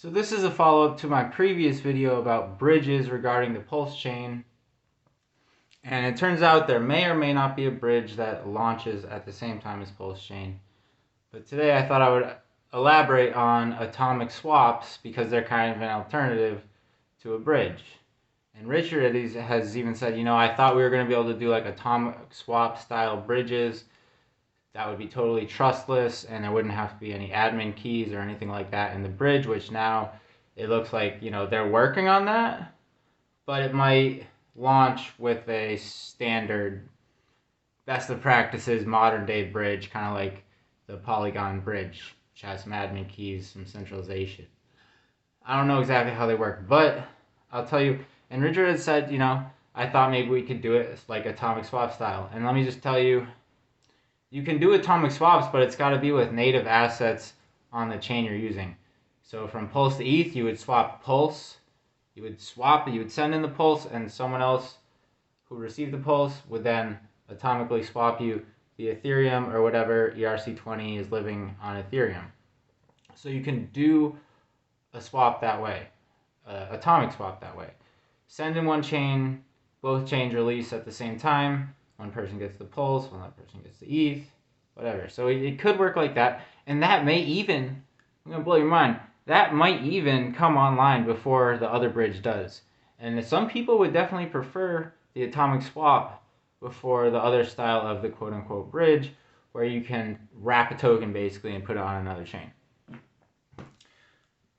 So this is a follow-up to my previous video about bridges regarding the pulse chain. And it turns out there may or may not be a bridge that launches at the same time as pulse chain. But today I thought I would elaborate on atomic swaps because they're kind of an alternative to a bridge. And Richard has even said, I thought we were going to be able to do like atomic swap style bridges that would be totally trustless and there wouldn't have to be any admin keys or anything like that in the bridge, which now it looks like, they're working on that, but it might launch with a standard best of practices modern day bridge, kind of like the Polygon bridge, which has some admin keys, some centralization. I don't know exactly how they work, but I'll tell you, and Richard had said, I thought maybe we could do it like atomic swap style. And let me just tell you, you can do atomic swaps, but it's got to be with native assets on the chain you're using. So from Pulse to ETH, you would swap Pulse. You would send in the Pulse, and someone else who received the Pulse would then atomically swap you the Ethereum or whatever ERC20 is living on Ethereum. So you can do a swap that way, atomic swap that way. Send in one chain, both chains release at the same time. One person gets the Pulse, one other person gets the ETH, whatever. So it could work like that. And that may even, I'm going to blow your mind, that might even come online before the other bridge does. And some people would definitely prefer the atomic swap before the other style of the quote-unquote bridge, where you can wrap a token basically and put it on another chain.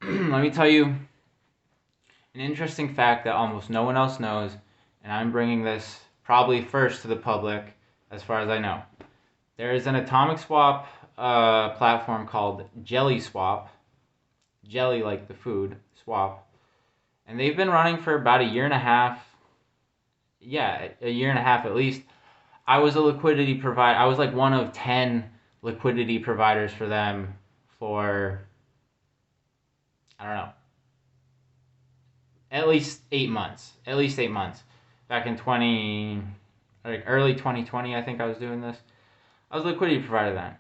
Let me tell you an interesting fact that almost no one else knows, and I'm bringing this probably first to the public as far as I know. There is an atomic swap platform called Jelly Swap, jelly like the food, swap, and they've been running for about a year and a half. Yeah, a year and a half at least. I was a liquidity provider. I was like one of 10 liquidity providers for them for, I don't know, at least 8 months. At least 8 months. Back in early 2020, I think I was doing this. I was a liquidity provider then.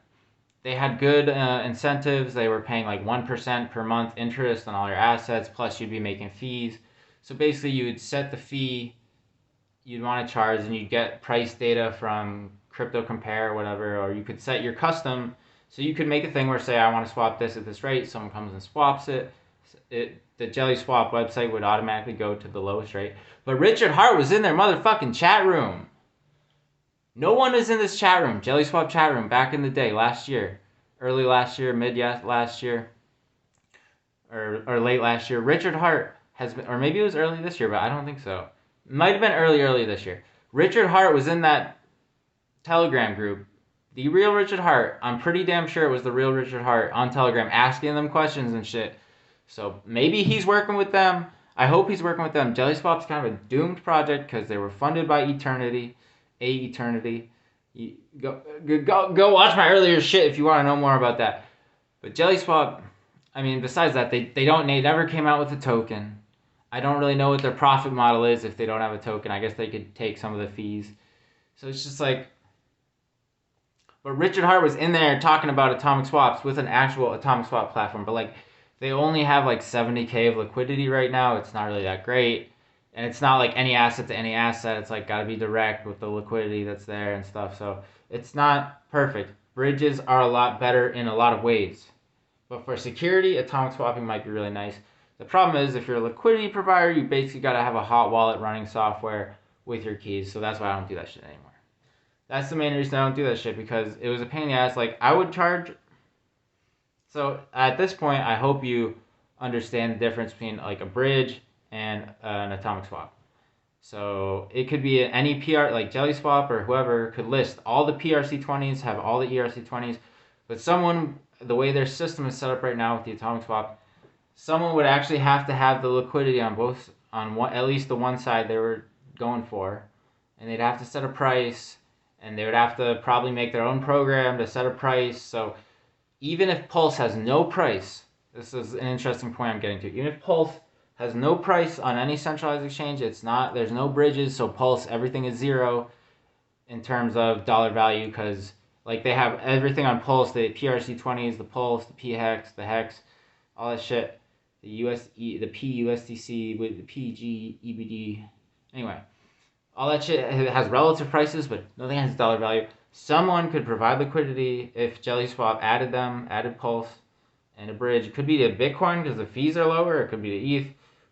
They had good incentives. They were paying like 1% per month interest on all your assets, plus you'd be making fees. So basically you would set the fee you'd want to charge, and you'd get price data from Crypto Compare or whatever, or you could set your custom. So you could make a thing where, say, I want to swap this at this rate. Someone comes and swaps it. The Jelly Swap website would automatically go to the lowest rate. But Richard Hart was in their motherfucking chat room. No one is in this chat room, Jelly Swap chat room, back in the day, last year. Early last year, last year, or late last year. Richard Hart has been, or maybe it was early this year, but I don't think so. It might have been early this year. Richard Hart was in that Telegram group. The real Richard Hart. I'm pretty damn sure it was the real Richard Hart on Telegram asking them questions and shit. So maybe he's working with them. I hope he's working with them. Jelly Swap's kind of a doomed project because they were funded by Eternity. Go watch my earlier shit if you want to know more about that. But Jelly Swap, I mean, besides that, they never came out with a token. I don't really know what their profit model is if they don't have a token. I guess they could take some of the fees. So it's just like, but Richard Hart was in there talking about atomic swaps with an actual atomic swap platform, but like they only have like 70K of liquidity right now. It's not really that great. And it's not like any asset to any asset. It's like got to be direct with the liquidity that's there and stuff. So it's not perfect. Bridges are a lot better in a lot of ways. But for security, atomic swapping might be really nice. The problem is if you're a liquidity provider, you basically got to have a hot wallet running software with your keys. So that's why I don't do that shit anymore. That's the main reason I don't do that shit, because it was a pain in the ass. Like, I would charge. So at this point, I hope you understand the difference between like a bridge and an atomic swap. So it could be any PR, like Jelly Swap or whoever could list all the PRC20s, have all the ERC20s, but someone, the way their system is set up right now with the atomic swap, someone would actually have to have the liquidity on both, at least the one side they were going for, and they'd have to set a price, and they would have to probably make their own program to set a price. So even if Pulse has no price, this is an interesting point I'm getting to. Even if Pulse has no price on any centralized exchange, there's no bridges, so Pulse, everything is zero in terms of dollar value, because like they have everything on Pulse, the PRC20s, the Pulse, the PHEX, the Hex, all that shit. the USE, the PUSDC with the PG, EBD. Anyway, all that shit has relative prices, but nothing has dollar value. Someone could provide liquidity if JellySwap added Pulse and a bridge. It could be to Bitcoin because the fees are lower. It could be to ETH.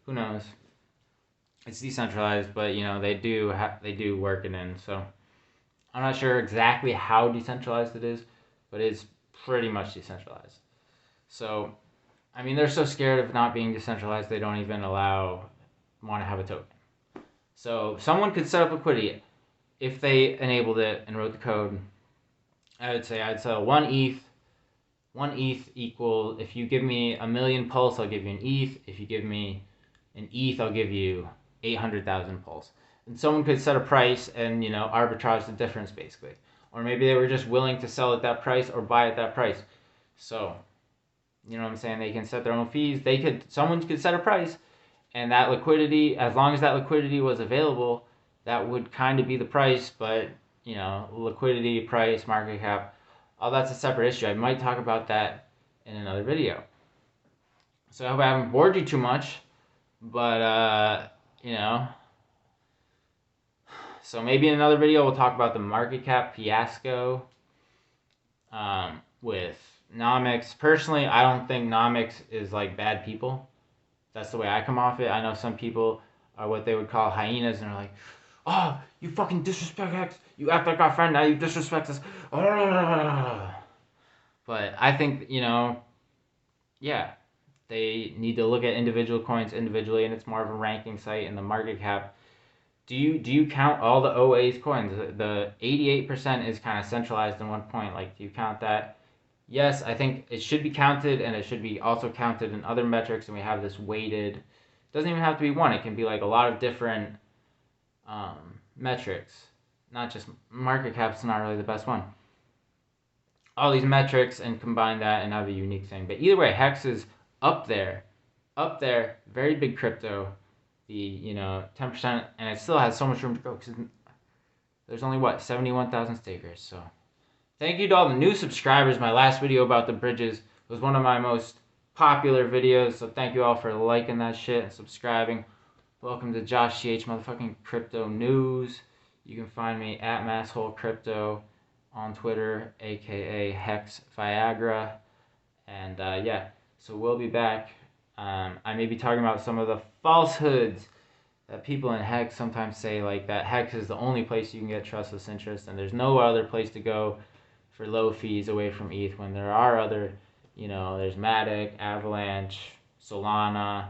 Who knows? It's decentralized, but you know they do work it in. So I'm not sure exactly how decentralized it is, but it's pretty much decentralized. So I mean, they're so scared of not being decentralized they don't even want to have a token. So someone could set up liquidity if they enabled it and wrote the code. I would say I'd sell 1 ETH. 1 ETH equal, if you give me 1,000,000 Pulse, I'll give you an ETH. If you give me an ETH, I'll give you 800,000 Pulse. And someone could set a price and, you know, arbitrage the difference basically. Or maybe they were just willing to sell at that price or buy at that price. So, you know what I'm saying? They can set their own fees. Someone could set a price, and that liquidity, as long as that liquidity was available, that would kind of be the price. But, you know, liquidity, price, market cap, all that's a separate issue. I might talk about that in another video. So I hope I haven't bored you too much, but, you know, so maybe in another video we'll talk about the market cap fiasco with Nomics. Personally, I don't think Nomics is like bad people. That's the way I come off it. I know some people are what they would call hyenas, and are like, oh, you fucking disrespect X. You act like our friend, now you disrespect us. But I think, you know, yeah, they need to look at individual coins individually, and it's more of a ranking site. And the market cap, do you count all the OA's coins? The 88% is kind of centralized in one point. Like, do you count that? Yes, I think it should be counted, and it should be also counted in other metrics, and we have this weighted. It doesn't even have to be one. It can be like a lot of different metrics, not just market cap's not really the best one. All these metrics and combine that and have a unique thing. But either way, Hex is up there, very big crypto. The, you know, 10%, and it still has so much room to go because there's only 71,000 stakers. So thank you to all the new subscribers. My last video about the bridges was one of my most popular videos, so thank you all for liking that shit and subscribing. Welcome to Josh CH motherfucking Crypto News. You can find me at Masshole Crypto on Twitter, aka Hex Viagra. And yeah, so we'll be back. I may be talking about some of the falsehoods that people in Hex sometimes say, like that Hex is the only place you can get trustless interest, and there's no other place to go for low fees away from ETH, when there are other, you know, there's Matic, Avalanche, Solana,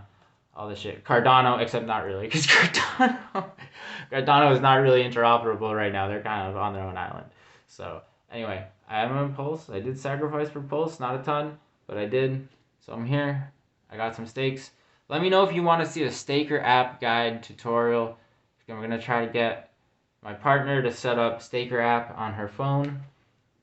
all this shit. Cardano, except not really, because Cardano is not really interoperable right now. They're kind of on their own island. So anyway, I am on Pulse. I did sacrifice for Pulse, not a ton, but I did. So I'm here. I got some stakes. Let me know if you want to see a staker app guide tutorial. I'm going to try to get my partner to set up staker app on her phone.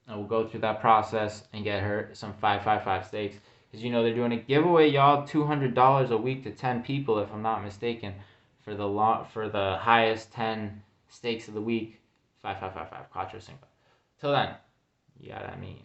And we'll go through that process and get her some 555 stakes. Because, you know, they're doing a giveaway, y'all, $200 a week to 10 people, if I'm not mistaken, for the highest 10 stakes of the week. 5555, Quattro Cinco. Till then, you got what I mean.